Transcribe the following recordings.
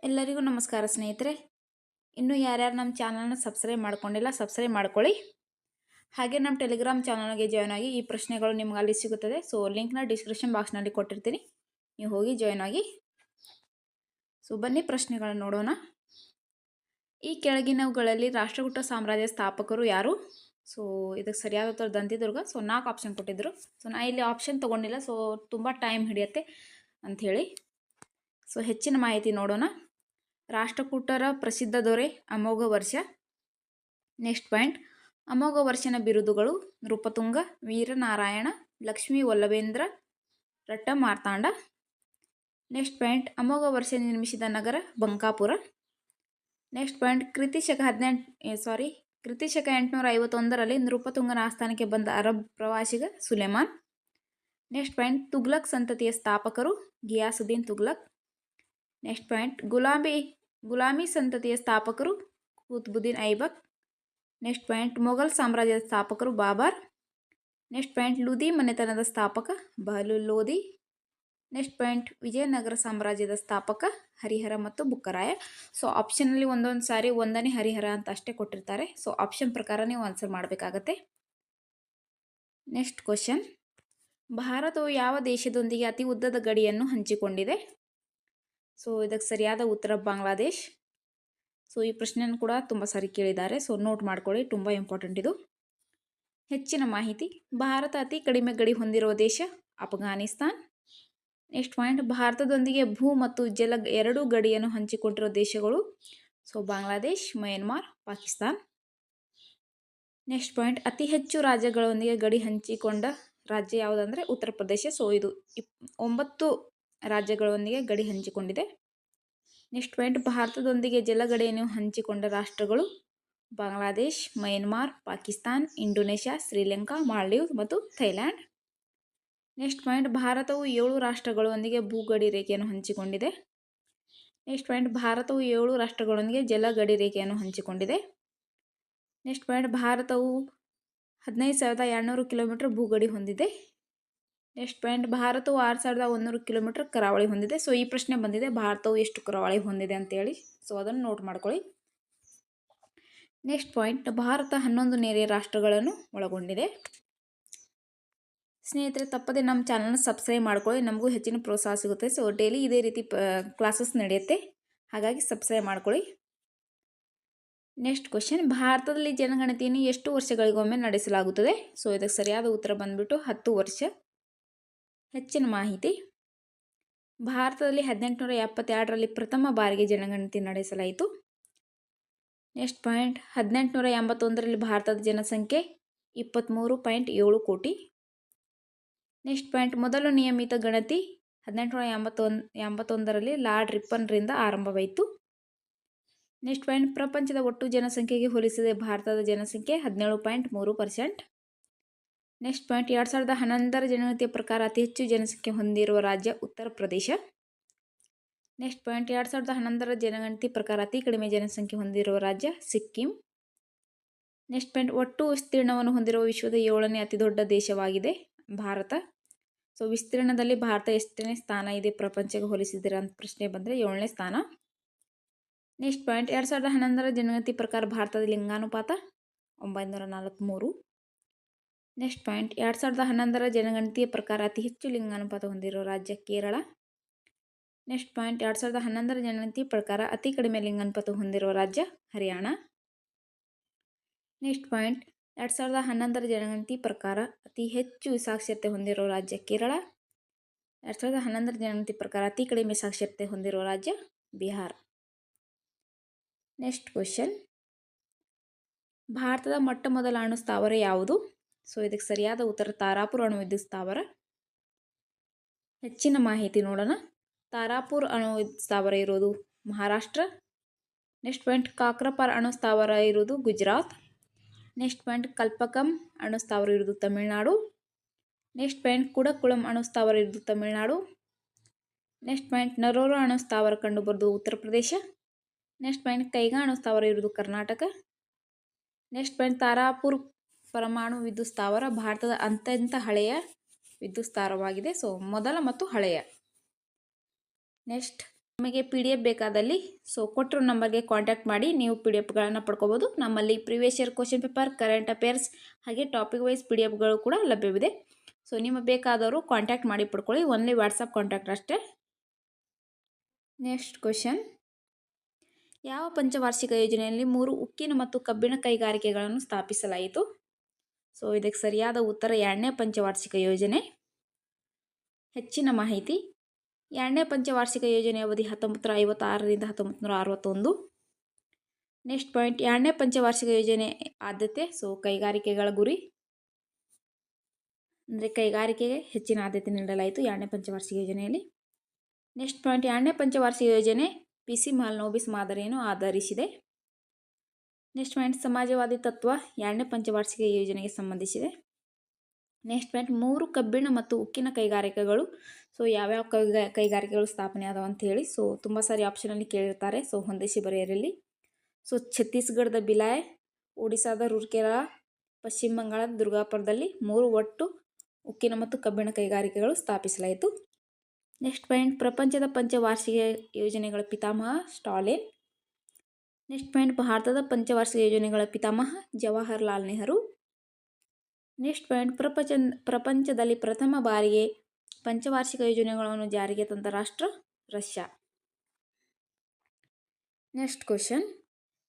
ಎಲ್ಲರಿಗೂ ನಮಸ್ಕಾರ ಸ್ನೇಹಿತರೆ. ಇನ್ನೂ ಯಾರ್ಯಾರು ನಮ್ಮ ಚಾನಲ್ನ ಸಬ್ಸ್ಕ್ರೈಬ್ ಮಾಡ್ಕೊಂಡಿಲ್ಲ ಸಬ್ಸ್ಕ್ರೈಬ್ ಮಾಡ್ಕೊಳ್ಳಿ. ಹಾಗೆ ನಮ್ಮ ಟೆಲಿಗ್ರಾಮ್ ಚಾನಲ್ಗೆ ಜಾಯ್ನ್ ಆಗಿ ಈ ಪ್ರಶ್ನೆಗಳು ನಿಮ್ಗೆ ಅಲ್ಲಿ ಸಿಗುತ್ತದೆ. ಸೊ ಲಿಂಕ್ನ ಡಿಸ್ಕ್ರಿಪ್ಷನ್ ಬಾಕ್ಸ್ನಲ್ಲಿ ಕೊಟ್ಟಿರ್ತೀನಿ, ನೀವು ಹೋಗಿ ಜಾಯ್ನ್ ಆಗಿ. ಸೊ ಬನ್ನಿ ಪ್ರಶ್ನೆಗಳನ್ನು ನೋಡೋಣ. ಈ ಕೆಳಗಿನವುಗಳಲ್ಲಿ ರಾಷ್ಟ್ರಕೂಟ ಸಾಮ್ರಾಜ್ಯ ಸ್ಥಾಪಕರು ಯಾರು? ಸೊ ಇದಕ್ಕೆ ಸರಿಯಾದ ಉತ್ತರ ದಂತಿದುರ್ಗ. ಸೊ 4 ಆಪ್ಷನ್ ಕೊಟ್ಟಿದ್ದರು. ಸೊ ನಾ ಇಲ್ಲಿ ಆಪ್ಷನ್ ತೊಗೊಂಡಿಲ್ಲ, ಸೊ ತುಂಬ ಟೈಮ್ ಹಿಡಿಯುತ್ತೆ ಅಂಥೇಳಿ. ಸೊ ಹೆಚ್ಚಿನ ಮಾಹಿತಿ ನೋಡೋಣ. ರಾಷ್ಟ್ರಕೂಟರ ಪ್ರಸಿದ್ಧ ದೊರೆ ಅಮೋಘ ವರ್ಷ. ನೆಕ್ಸ್ಟ್ ಪಾಯಿಂಟ್, ಅಮೋಘ ವರ್ಷನ ಬಿರುದುಗಳು ನೃಪತುಂಗ, ವೀರನಾರಾಯಣ, ಲಕ್ಷ್ಮೀ ವಲ್ಲಭೇಂದ್ರ, ರಟ್ಟ ಮಾರ್ತಾಂಡ. ನೆಕ್ಸ್ಟ್ ಪಾಯಿಂಟ್, ಅಮೋಘ ವರ್ಷ ನಿರ್ಮಿಸಿದ ನಗರ ಬಂಕಾಪುರ. ನೆಕ್ಸ್ಟ್ ಪಾಯಿಂಟ್, ಕ್ರಿತಿಶಕ 851ರಲ್ಲಿ ನೃಪತುಂಗನ ಆಸ್ಥಾನಕ್ಕೆ ಬಂದ ಅರಬ್ ಪ್ರವಾಸಿಗ ಸುಲೇಮಾನ್. ನೆಕ್ಸ್ಟ್ ಪಾಯಿಂಟ್, ತುಗ್ಲಕ್ ಸಂತತಿಯ ಸ್ಥಾಪಕರು ಗಿಯಾಸುದ್ದೀನ್ ತುಗ್ಲಕ್. ನೆಕ್ಸ್ಟ್ ಪಾಯಿಂಟ್, ಗುಲಾಮಿ ಸಂತತಿಯ ಸ್ಥಾಪಕರು ಕುತುಬುದ್ದೀನ್ ಐಬಕ್. ನೆಕ್ಸ್ಟ್ ಪಾಯಿಂಟ್, ಮೊಘಲ್ ಸಾಮ್ರಾಜ್ಯದ ಸ್ಥಾಪಕರು ಬಾಬರ್. ನೆಕ್ಸ್ಟ್ ಪಾಯಿಂಟ್, ಲೂದಿ ಮನೆತನದ ಸ್ಥಾಪಕ ಬಹಲೂಲ್ ಲೋದಿ. ನೆಕ್ಸ್ಟ್ ಪಾಯಿಂಟ್, ವಿಜಯನಗರ ಸಾಮ್ರಾಜ್ಯದ ಸ್ಥಾಪಕ ಹರಿಹರ ಮತ್ತು ಬುಕ್ಕರಾಯ. ಸೊ ಆಪ್ಷನಲ್ಲಿ ಒಂದೊಂದು ಸಾರಿ ಒಂದನೇ ಹರಿಹರ ಅಂತ ಅಷ್ಟೇ ಕೊಟ್ಟಿರ್ತಾರೆ. ಸೊ ಆಪ್ಷನ್ ಪ್ರಕಾರ ನೀವು ಆನ್ಸರ್ ಮಾಡಬೇಕಾಗತ್ತೆ. ನೆಕ್ಸ್ಟ್ ಕ್ವಶನ್, ಭಾರತವು ಯಾವ ದೇಶದೊಂದಿಗೆ ಅತಿ ಉದ್ದದ ಗಡಿಯನ್ನು ಹಂಚಿಕೊಂಡಿದೆ? ಸೊ ಇದಕ್ಕೆ ಸರಿಯಾದ ಉತ್ತರ ಬಾಂಗ್ಲಾದೇಶ್. ಸೊ ಈ ಪ್ರಶ್ನೆಯನ್ನು ಕೂಡ ತುಂಬ ಸಾರಿ ಕೇಳಿದ್ದಾರೆ. ಸೊ ನೋಟ್ ಮಾಡ್ಕೊಳ್ಳಿ, ತುಂಬ ಇಂಪಾರ್ಟೆಂಟ್ ಇದು. ಹೆಚ್ಚಿನ ಮಾಹಿತಿ, ಭಾರತ ಅತಿ ಕಡಿಮೆ ಗಡಿ ಹೊಂದಿರುವ ದೇಶ ಅಫ್ಘಾನಿಸ್ತಾನ್. ನೆಕ್ಸ್ಟ್ ಪಾಯಿಂಟ್, ಭಾರತದೊಂದಿಗೆ ಭೂ ಮತ್ತು ಜಲ ಎರಡೂ ಗಡಿಯನ್ನು ಹಂಚಿಕೊಂಡಿರುವ ದೇಶಗಳು so Bangladesh, Myanmar, Pakistan. Next point, ಅತಿ ಹೆಚ್ಚು ರಾಜ್ಯಗಳೊಂದಿಗೆ ಗಡಿ ಹಂಚಿಕೊಂಡ ರಾಜ್ಯ ಯಾವುದಂದರೆ ಉತ್ತರ ಪ್ರದೇಶ. ಸೊ ಇದು 9 ರಾಜ್ಯಗಳೊಂದಿಗೆ ಗಡಿ ಹಂಚಿಕೊಂಡಿದೆ. ನೆಕ್ಸ್ಟ್ ಪಾಯಿಂಟ್, ಭಾರತದೊಂದಿಗೆ ಜಲಗಡಿಯನ್ನು ಹಂಚಿಕೊಂಡ ರಾಷ್ಟ್ರಗಳು ಬಾಂಗ್ಲಾದೇಶ್, ಮಯನ್ಮಾರ್, ಪಾಕಿಸ್ತಾನ್, ಇಂಡೋನೇಷ್ಯಾ, ಶ್ರೀಲಂಕಾ, ಮಾಲ್ಡೀವ್ಸ್ ಮತ್ತು ಥೈಲ್ಯಾಂಡ್. ನೆಕ್ಸ್ಟ್ ಪಾಯಿಂಟ್, ಭಾರತವು 7 ರಾಷ್ಟ್ರಗಳೊಂದಿಗೆ ಭೂಗಡಿ ರೇಖೆಯನ್ನು ಹಂಚಿಕೊಂಡಿದೆ. ನೆಕ್ಸ್ಟ್ ಪಾಯಿಂಟ್, ಭಾರತವು 7 ರಾಷ್ಟ್ರಗಳೊಂದಿಗೆ ಜಲಗಡಿ ರೇಖೆಯನ್ನು ಹಂಚಿಕೊಂಡಿದೆ. ನೆಕ್ಸ್ಟ್ ಪಾಯಿಂಟ್, ಭಾರತವು 15,200 ಕಿಲೋಮೀಟರ್ ಭೂಗಡಿ ಹೊಂದಿದೆ. ನೆಕ್ಸ್ಟ್ ಪಾಯಿಂಟ್, ಭಾರತವು 6,100 ಕಿಲೋಮೀಟರ್ ಕರಾವಳಿ ಹೊಂದಿದೆ. ಸೊ ಈ ಪ್ರಶ್ನೆ ಬಂದಿದೆ, ಭಾರತವು ಎಷ್ಟು ಕರಾವಳಿ ಹೊಂದಿದೆ ಅಂತೇಳಿ. ಸೊ ಅದನ್ನು ನೋಟ್ ಮಾಡ್ಕೊಳ್ಳಿ. ನೆಕ್ಸ್ಟ್ ಪಾಯಿಂಟ್, ಭಾರತ 11 ನೆರೆಯ ರಾಷ್ಟ್ರಗಳನ್ನು ಒಳಗೊಂಡಿದೆ. ಸ್ನೇಹಿತರೆ, ತಪ್ಪದೆ ನಮ್ಮ ಚಾನಲ್ನ ಸಬ್ಸ್ಕ್ರೈಬ್ ಮಾಡ್ಕೊಳ್ಳಿ, ನಮಗೂ ಹೆಚ್ಚಿನ ಪ್ರೋತ್ಸಾಹ ಸಿಗುತ್ತೆ. ಸೊ ಡೈಲಿ ಇದೇ ರೀತಿ ಕ್ಲಾಸಸ್ ನಡೆಯುತ್ತೆ, ಹಾಗಾಗಿ ಸಬ್ಸ್ಕ್ರೈಬ್ ಮಾಡ್ಕೊಳ್ಳಿ. ನೆಕ್ಸ್ಟ್ ಕ್ವಶನ್, ಭಾರತದಲ್ಲಿ ಜನಗಣತಿಯನ್ನು ಎಷ್ಟು ವರ್ಷಗಳಿಗೊಮ್ಮೆ ನಡೆಸಲಾಗುತ್ತದೆ? ಸೊ ಇದಕ್ಕೆ ಸರಿಯಾದ ಉತ್ತರ ಬಂದ್ಬಿಟ್ಟು 10 ವರ್ಷ. ಹೆಚ್ಚಿನ ಮಾಹಿತಿ, ಭಾರತದಲ್ಲಿ 1872ರಲ್ಲಿ ಪ್ರಥಮ ಬಾರಿಗೆ ಜನಗಣತಿ ನಡೆಸಲಾಯಿತು. ನೆಕ್ಸ್ಟ್ ಪಾಯಿಂಟ್, 1881ರಲ್ಲಿ ಭಾರತದ ಜನಸಂಖ್ಯೆ 23.7 ಕೋಟಿ. ನೆಕ್ಸ್ಟ್ ಪಾಯಿಂಟ್, ಮೊದಲು ನಿಯಮಿತ ಗಣತಿ 1881ರಲ್ಲಿ ಲಾರ್ಡ್ ರಿಪ್ಪನ್ರಿಂದ ಆರಂಭವಾಯಿತು. ನೆಕ್ಸ್ಟ್ ಪಾಯಿಂಟ್, ಪ್ರಪಂಚದ ಒಟ್ಟು ಜನಸಂಖ್ಯೆಗೆ ಹೋಲಿಸಿದರೆ ಭಾರತದ ಜನಸಂಖ್ಯೆ 17.3%. ನೆಕ್ಸ್ಟ್ ಪಾಯಿಂಟ್, 2011ರ ಜನಗಣತಿಯ ಪ್ರಕಾರ ಅತಿ ಹೆಚ್ಚು ಜನಸಂಖ್ಯೆ ಹೊಂದಿರುವ ರಾಜ್ಯ ಉತ್ತರ ಪ್ರದೇಶ. ನೆಕ್ಸ್ಟ್ ಪಾಯಿಂಟ್, 2011ರ ಜನಗಣತಿ ಪ್ರಕಾರ ಅತಿ ಕಡಿಮೆ ಜನಸಂಖ್ಯೆ ಹೊಂದಿರುವ ರಾಜ್ಯ ಸಿಕ್ಕಿಂ. ನೆಕ್ಸ್ಟ್ ಪಾಯಿಂಟ್, ಒಟ್ಟು ವಿಸ್ತೀರ್ಣವನ್ನು ಹೊಂದಿರುವ ವಿಶ್ವದ 7ನೇ ಅತಿ ದೊಡ್ಡ ದೇಶವಾಗಿದೆ ಭಾರತ. ಸೊ ವಿಸ್ತೀರ್ಣದಲ್ಲಿ ಭಾರತ ಎಷ್ಟನೇ ಸ್ಥಾನ ಇದೆ ಪ್ರಪಂಚಕ್ಕೆ ಹೋಲಿಸಿದರೆ ಅಂತ ಪ್ರಶ್ನೆ ಬಂದರೆ 7ನೇ ಸ್ಥಾನ. ನೆಕ್ಸ್ಟ್ ಪಾಯಿಂಟ್, 2011ರ ಜನಗಣತಿ ಪ್ರಕಾರ ಭಾರತದ ಲಿಂಗಾನುಪಾತ 943. ನೆಕ್ಸ್ಟ್ ಪಾಯಿಂಟ್, 2011ರ ಜನಗಣತಿಯ ಪ್ರಕಾರ ಅತಿ ಹೆಚ್ಚು ಲಿಂಗಾನುಪಾತ ಹೊಂದಿರುವ ರಾಜ್ಯ ಕೇರಳ. ನೆಕ್ಸ್ಟ್ ಪಾಯಿಂಟ್, 2011ರ ಜನಗಣತಿ ಪ್ರಕಾರ ಅತಿ ಕಡಿಮೆ ಲಿಂಗಾನುಪಾತ ಹೊಂದಿರುವ ರಾಜ್ಯ ಹರಿಯಾಣ. ನೆಕ್ಸ್ಟ್ ಪಾಯಿಂಟ್, 2011ರ ಜನಗಣತಿ ಪ್ರಕಾರ ಅತಿ ಹೆಚ್ಚು ಸಾಕ್ಷರತೆ ಹೊಂದಿರುವ ರಾಜ್ಯ ಕೇರಳ. 2011ರ ಜನಗಣತಿ ಪ್ರಕಾರ ಅತಿ ಕಡಿಮೆ ಸಾಕ್ಷರತೆ ಹೊಂದಿರುವ ರಾಜ್ಯ ಬಿಹಾರ್. ನೆಕ್ಸ್ಟ್ ಕ್ವಶನ್, ಭಾರತದ ಮೊಟ್ಟ ಮೊದಲ ಅಣು ಸ್ಥಾವರ ಯಾವುದು? ಸೊ ಇದಕ್ಕೆ ಸರಿಯಾದ ಉತ್ತರ ತಾರಾಪುರ ಅಣು ವಿದ್ಯುತ್ ಸ್ಥಾವರ. ಹೆಚ್ಚಿನ ಮಾಹಿತಿ ನೋಡೋಣ. ತಾರಾಪುರ್ ಅಣು ವಿದ್ಯುತ್ ಸ್ಥಾವರ ಇರೋದು ಮಹಾರಾಷ್ಟ್ರ. ನೆಕ್ಸ್ಟ್ ಪಾಯಿಂಟ್, ಕಾಕ್ರಪಾರ್ ಅಣು ಸ್ಥಾವರ ಇರೋದು ಗುಜರಾತ್. ನೆಕ್ಸ್ಟ್ ಪಾಯಿಂಟ್, ಕಲ್ಪಕಂ ಅಣು ಸ್ಥಾವರ ಇರೋದು ತಮಿಳುನಾಡು. ನೆಕ್ಸ್ಟ್ ಪಾಯಿಂಟ್, ಕುಡಕುಳಂ ಅಣು ಸ್ಥಾವರ ಇರೋದು ತಮಿಳುನಾಡು. ನೆಕ್ಸ್ಟ್ ಪಾಯಿಂಟ್, ನರೋರ ಅಣು ಸ್ಥಾವರ ಕಂಡುಬರೋದು ಉತ್ತರ ಪ್ರದೇಶ. ನೆಕ್ಸ್ಟ್ ಪಾಯಿಂಟ್, ಕೈಗಾ ಅಣು ಸ್ಥಾವರ ಇರೋದು ಕರ್ನಾಟಕ. ನೆಕ್ಸ್ಟ್ ಪಾಯಿಂಟ್, ತಾರಾಪುರ್ ಪರಮಾಣು ವಿದ್ಯುತ್ ಸ್ಥಾವರ ಭಾರತದ ಅತ್ಯಂತ ಹಳೆಯ ವಿದ್ಯುತ್ ಸ್ಥಾವರವಾಗಿದೆ. ಸೊ ಮೊದಲ ಮತ್ತು ಹಳೆಯ. ನೆಕ್ಸ್ಟ್, ನಿಮಗೆ PDF ಬೇಕಾದಲ್ಲಿ ಕೊಟ್ಟಿರೋ ನಂಬರ್ಗೆ ಕಾಂಟ್ಯಾಕ್ಟ್ ಮಾಡಿ ನೀವು PDFಗಳನ್ನು ಪಡ್ಕೋಬೋದು. ನಮ್ಮಲ್ಲಿ previous year question paper, current affairs ಹಾಗೆ ಟಾಪಿಕ್ ವೈಸ್ PDFಗಳು ಕೂಡ ಲಭ್ಯವಿದೆ. ನಿಮಗೆ ಬೇಕಾದವರು ಕಾಂಟ್ಯಾಕ್ಟ್ ಮಾಡಿ ಪಡ್ಕೊಳ್ಳಿ. ಓನ್ಲಿ ವಾಟ್ಸಪ್ ಕಾಂಟ್ಯಾಕ್ಟ್ ಅಷ್ಟೇ. ನೆಕ್ಸ್ಟ್ ಕ್ವಶನ್, ಯಾವ ಪಂಚವಾರ್ಷಿಕ ಯೋಜನೆಯಲ್ಲಿ 3 ಉಕ್ಕಿನ ಮತ್ತು ಕಬ್ಬಿಣ ಕೈಗಾರಿಕೆಗಳನ್ನು ಸ್ಥಾಪಿಸಲಾಯಿತು? ಇದಕ್ಕೆ ಸರಿಯಾದ ಉತ್ತರ 2ನೇ ಪಂಚವಾರ್ಷಿಕ ಯೋಜನೆ. ಹೆಚ್ಚಿನ ಮಾಹಿತಿ, 2ನೇ ಪಂಚವಾರ್ಷಿಕ ಯೋಜನೆ ಅವಧಿ 1956ರಿಂದ 1961. ನೆಕ್ಸ್ಟ್ ಪಾಯಿಂಟ್, 2ನೇ ಪಂಚವಾರ್ಷಿಕ ಯೋಜನೆ ಆದ್ಯತೆ ಕೈಗಾರಿಕೆಗಳ ಗುರಿ ಅಂದರೆ ಕೈಗಾರಿಕೆಗೆ ಹೆಚ್ಚಿನ ಆದ್ಯತೆ ನೀಡಲಾಯಿತು 2ನೇ ಪಂಚವಾರ್ಷಿಕ ಯೋಜನೆಯಲ್ಲಿ. ನೆಕ್ಸ್ಟ್ ಪಾಯಿಂಟ್, 2ನೇ ಪಂಚವಾರ್ಷಿಕ ಯೋಜನೆ PC ಮಹಲ್ನೋಬಿಸ್ ಮಾದರಿಯನ್ನು ಆಧರಿಸಿದೆ. ನೆಕ್ಸ್ಟ್ ಪಾಯಿಂಟ್, ಸಮಾಜವಾದಿ ತತ್ವ 2ನೇ ಪಂಚವಾರ್ಷಿಕ ಯೋಜನೆಗೆ ಸಂಬಂಧಿಸಿದೆ. ನೆಕ್ಸ್ಟ್ ಪಾಯಿಂಟ್, 3 ಕಬ್ಬಿಣ ಮತ್ತು ಉಕ್ಕಿನ ಕೈಗಾರಿಕೆಗಳು ಯಾವ್ಯಾವ ಕೈಗಾರಿಕೆಗಳು ಸ್ಥಾಪನೆ ಆದವು ಅಂತ ಹೇಳಿ ತುಂಬ ಸಾರಿ ಆಪ್ಷನಲ್ಲಿ ಕೇಳಿರ್ತಾರೆ. ಹೊಂದಿಸಿ ಬರೆಯಿರಲ್ಲಿ. ಛತ್ತೀಸ್ಗಢದ ಬಿಲಾಯ್, ಒಡಿಸ್ಸಾದ ರೂರ್ಕೆಲಾ, ಪಶ್ಚಿಮ ಬಂಗಾಳದ ದುರ್ಗಾಪುರದಲ್ಲಿ 3 ಒಟ್ಟು ಉಕ್ಕಿನ ಮತ್ತು ಕಬ್ಬಿಣ ಕೈಗಾರಿಕೆಗಳು ಸ್ಥಾಪಿಸಲಾಯಿತು. ನೆಕ್ಸ್ಟ್ ಪಾಯಿಂಟ್, ಪ್ರಪಂಚದ ಪಂಚವಾರ್ಷಿಕ ಯೋಜನೆಗಳ ಪಿತಾಮಹ ಸ್ಟಾಲಿನ್. ನೆಕ್ಸ್ಟ್ ಪಾಯಿಂಟ್, ಭಾರತದ ಪಂಚವಾರ್ಷಿಕ ಯೋಜನೆಗಳ ಪಿತಾಮಹ ಜವಾಹರ್ಲಾಲ್ ನೆಹರು. ನೆಕ್ಸ್ಟ್ ಪಾಯಿಂಟ್, ಪ್ರಪಂಚದಲ್ಲಿ ಪ್ರಥಮ ಬಾರಿಗೆ ಪಂಚವಾರ್ಷಿಕ ಯೋಜನೆಗಳನ್ನು ಜಾರಿಗೆ ತಂದ ರಾಷ್ಟ್ರ ರಷ್ಯಾ. ನೆಕ್ಸ್ಟ್ ಕ್ವಶನ್,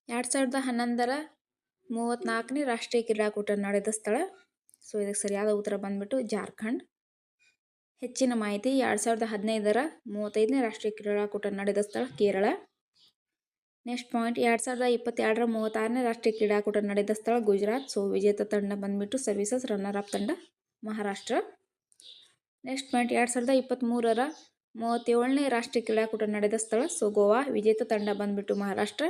2011ರ 34ನೇ ರಾಷ್ಟ್ರೀಯ ಕ್ರೀಡಾಕೂಟ ನಡೆದ ಸ್ಥಳ? ಇದಕ್ಕೆ ಸರಿಯಾದ ಉತ್ತರ ಬಂದ್ಬಿಟ್ಟು ಜಾರ್ಖಂಡ್. ಹೆಚ್ಚಿನ ಮಾಹಿತಿ, 2015ರ 35ನೇ ರಾಷ್ಟ್ರೀಯ ಕ್ರೀಡಾಕೂಟ ನಡೆದ ಸ್ಥಳ ಕೇರಳ. ನೆಕ್ಸ್ಟ್ ಪಾಯಿಂಟ್, 2022ರ 36ನೇ ರಾಷ್ಟ್ರೀಯ ಕ್ರೀಡಾಕೂಟ ನಡೆದ ಸ್ಥಳ ಗುಜರಾತ್. ವಿಜೇತ ತಂಡ ಬಂದ್ಬಿಟ್ಟು ಸರ್ವೀಸಸ್, ರನ್ನರ್ ಅಪ್ ತಂಡ ಮಹಾರಾಷ್ಟ್ರ. ನೆಕ್ಸ್ಟ್ ಪಾಯಿಂಟ್, 2023ರ 37ನೇ ರಾಷ್ಟ್ರೀಯ ಕ್ರೀಡಾಕೂಟ ನಡೆದ ಸ್ಥಳ ಗೋವಾ. ವಿಜೇತ ತಂಡ ಬಂದ್ಬಿಟ್ಟು ಮಹಾರಾಷ್ಟ್ರ.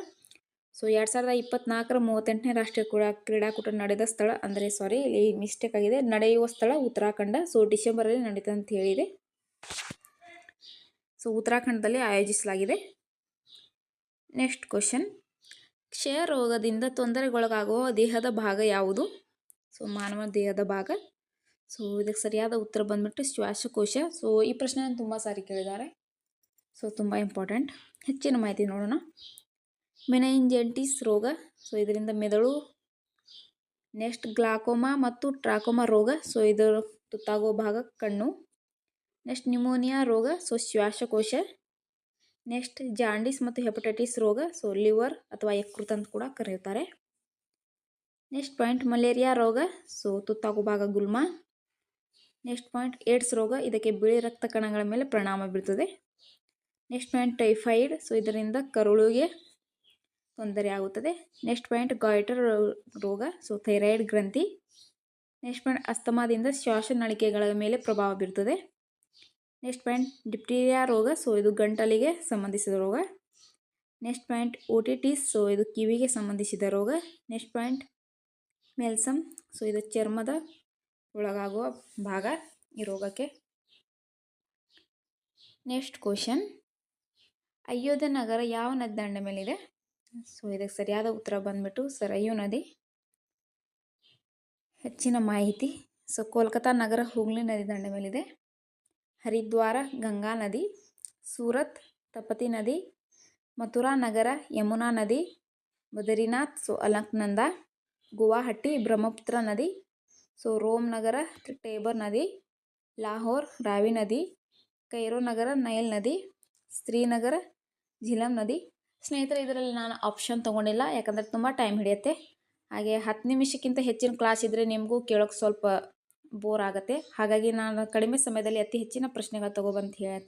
2024ರ 38ನೇ ರಾಷ್ಟ್ರೀಯ ಕ್ರೀಡಾಕೂಟ ನಡೆದ ಸ್ಥಳ ಇಲ್ಲಿ ಮಿಸ್ಟೇಕ್ ಆಗಿದೆ, ನಡೆಯುವ ಸ್ಥಳ ಉತ್ತರಾಖಂಡ. ಡಿಸೆಂಬರಲ್ಲಿ ನಡೀತದೆ ಅಂತ ಹೇಳಿದೆ. ಉತ್ತರಾಖಂಡದಲ್ಲಿ ಆಯೋಜಿಸಲಾಗಿದೆ. ನೆಕ್ಸ್ಟ್ ಕ್ವಶನ್, ಕ್ಷಯ ರೋಗದಿಂದ ತೊಂದರೆಗೊಳಗಾಗುವ ದೇಹದ ಭಾಗ ಯಾವುದು? ಮಾನವ ದೇಹದ ಭಾಗ. ಇದಕ್ಕೆ ಸರಿಯಾದ ಉತ್ತರ ಬಂದ್ಬಿಟ್ಟು ಶ್ವಾಸಕೋಶ. ಈ ಪ್ರಶ್ನೆಯನ್ನು ತುಂಬ ಸಾರಿ ಕೇಳಿದ್ದಾರೆ. ತುಂಬ ಇಂಪಾರ್ಟೆಂಟ್. ಹೆಚ್ಚಿನ ಮಾಹಿತಿ ನೋಡೋಣ. ಮೆನಂಜೈಟಿಸ್ ರೋಗ, ಇದರಿಂದ ಮೆದುಳು. ನೆಕ್ಸ್ಟ್, ಗ್ಲಾಕೋಮಾ ಮತ್ತು ಟ್ರಾಕೋಮಾ ರೋಗ, ಇದರ ತುತ್ತಾಗುವ ಭಾಗ ಕಣ್ಣು. ನೆಕ್ಸ್ಟ್, ನ್ಯೂಮೋನಿಯಾ ರೋಗ, ಶ್ವಾಸಕೋಶ. ನೆಕ್ಸ್ಟ್, ಜಾಂಡೀಸ್ ಮತ್ತು ಹೆಪಟೈಟಿಸ್ ರೋಗ, ಲಿವರ್ ಅಥವಾ ಯಕೃತ್ ಅಂತ ಕೂಡ ಕರೆಯುತ್ತಾರೆ. ನೆಕ್ಸ್ಟ್ ಪಾಯಿಂಟ್, ಮಲೇರಿಯಾ ರೋಗ, ತುತ್ತಾಗುವ ಭಾಗ ಗುಲ್ಮ. ನೆಕ್ಸ್ಟ್ ಪಾಯಿಂಟ್, ಏಡ್ಸ್ ರೋಗ, ಇದಕ್ಕೆ ಬಿಳಿ ರಕ್ತ ಕಣಗಳ ಮೇಲೆ ಪರಿಣಾಮ ಬೀರುತ್ತದೆ. ನೆಕ್ಸ್ಟ್ ಪಾಯಿಂಟ್, ಟೈಫಾಯ್ಡ್, ಇದರಿಂದ ಕರುಳಿಗೆ ತೊಂದರೆ ಆಗುತ್ತದೆ. ನೆಕ್ಸ್ಟ್ ಪಾಯಿಂಟ್, ಗಾಯ್ಟರ್ ರೋಗ, ಥೈರಾಯ್ಡ್ ಗ್ರಂಥಿ. ನೆಕ್ಸ್ಟ್ ಪಾಯಿಂಟ್, ಅಸ್ತಮಾದಿಂದ ಶ್ವಾಸನಳಿಕೆಗಳ ಮೇಲೆ ಪ್ರಭಾವ ಬೀರುತ್ತದೆ. ನೆಕ್ಸ್ಟ್ ಪಾಯಿಂಟ್, ಡಿಪ್ತೀರಿಯಾ ರೋಗ, ಇದು ಗಂಟಲಿಗೆ ಸಂಬಂಧಿಸಿದ ರೋಗ. ನೆಕ್ಸ್ಟ್ ಪಾಯಿಂಟ್, ಓಟಿಟಿಸ್, ಇದು ಕಿವಿಗೆ ಸಂಬಂಧಿಸಿದ ರೋಗ. ನೆಕ್ಸ್ಟ್ ಪಾಯಿಂಟ್, ಮೆಲ್ಸಮ್, ಇದು ಚರ್ಮದ ಒಳಗಾಗುವ ಭಾಗ ಈ ರೋಗಕ್ಕೆ. ನೆಕ್ಸ್ಟ್ ಕ್ವಶನ್, ಅಯೋಧ್ಯ ನಗರ ಯಾವ ನದಿ ದಂಡ ಮೇಲಿದೆ? ಇದಕ್ಕೆ ಸರಿಯಾದ ಉತ್ತರ ಬಂದ್ಬಿಟ್ಟು ಸರಯೂ ನದಿ. ಹೆಚ್ಚಿನ ಮಾಹಿತಿ, ಕೋಲ್ಕತ್ತಾ ನಗರ ಹೂಗ್ಲಿ ನದಿ ದಂಡ ಮೇಲಿದೆ. ಹರಿದ್ವಾರ ಗಂಗಾ ನದಿ. ಸೂರತ್ ತಪತಿ ನದಿ. ಮಥುರಾ ನಗರ ಯಮುನಾ ನದಿ. ಬದರಿನಾಥ್ ಅಲಕ್ನಂದಾ. ಗುವಾಹಟಿ ಬ್ರಹ್ಮಪುತ್ರ ನದಿ. ರೋಮ್ ನಗರ ಟೇಬರ್ ನದಿ. ಲಾಹೋರ್ ರಾವಿ ನದಿ. ಕೈರೋ ನಗರ ನೈಲ್ ನದಿ. ಶ್ರೀನಗರ ಝೀಲಂ ನದಿ. ಸ್ನೇಹಿತರೆ, ಇದರಲ್ಲಿ ನಾನು ಆಪ್ಷನ್ ತೊಗೊಂಡಿಲ್ಲ, ಯಾಕಂದರೆ ತುಂಬ ಟೈಮ್ ಹಿಡಿಯುತ್ತೆ. ಹಾಗೆ 10 ನಿಮಿಷಕ್ಕಿಂತ ಹೆಚ್ಚಿನ ಕ್ಲಾಸ್ ಇದ್ದರೆ ನಿಮಗೂ ಕೇಳೋಕ್ಕೆ ಸ್ವಲ್ಪ ಬೋರ್ ಆಗುತ್ತೆ. ಹಾಗಾಗಿ ನಾನು ಕಡಿಮೆ ಸಮಯದಲ್ಲಿ ಅತಿ ಹೆಚ್ಚಿನ ಪ್ರಶ್ನೆಗಳು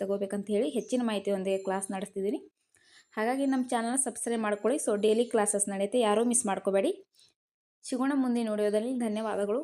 ತಗೋಬೇಕಂತ ಹೇಳಿ ಹೆಚ್ಚಿನ ಮಾಹಿತಿಯೊಂದಿಗೆ ಕ್ಲಾಸ್ ನಡೆಸ್ತಿದ್ದೀನಿ. ಹಾಗಾಗಿ ನಮ್ಮ ಚಾನಲ್ನ ಸಬ್ಸ್ಕ್ರೈಬ್ ಮಾಡ್ಕೊಳ್ಳಿ. ಡೈಲಿ ಕ್ಲಾಸಸ್ ನಡೆಯುತ್ತೆ, ಯಾರೂ ಮಿಸ್ ಮಾಡ್ಕೋಬೇಡಿ. ಸಿಗೋಣ ಮುಂದಿನ ವಿಡಿಯೋದಲ್ಲಿ. ಧನ್ಯವಾದಗಳು.